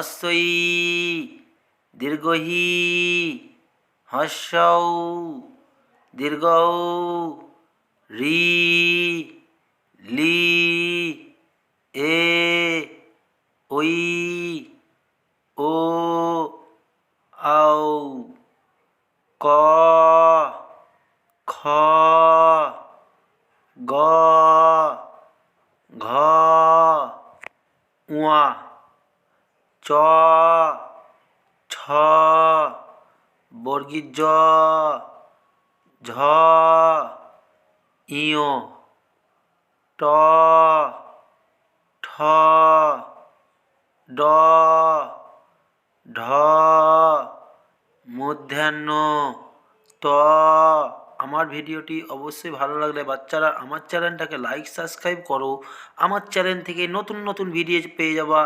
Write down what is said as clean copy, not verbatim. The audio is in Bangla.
হস্যই দীর্ঘহি হস্যৌ দীর্ঘৌ রি লি এ ওই ও আও ক খ গ ঘ উয়া চ ছ বর্গীর জ ঝ ইয় ট ঠ ড ঢ মধ্যাহ্ন ত। আমার ভিডিওটি অবশ্যই ভালো লাগলে বাচ্চারা আমার চ্যানেলটাকে লাইক সাবস্ক্রাইব করো। আমার চ্যানেল থেকে নতুন নতুন ভিডিও পেয়ে যাবা।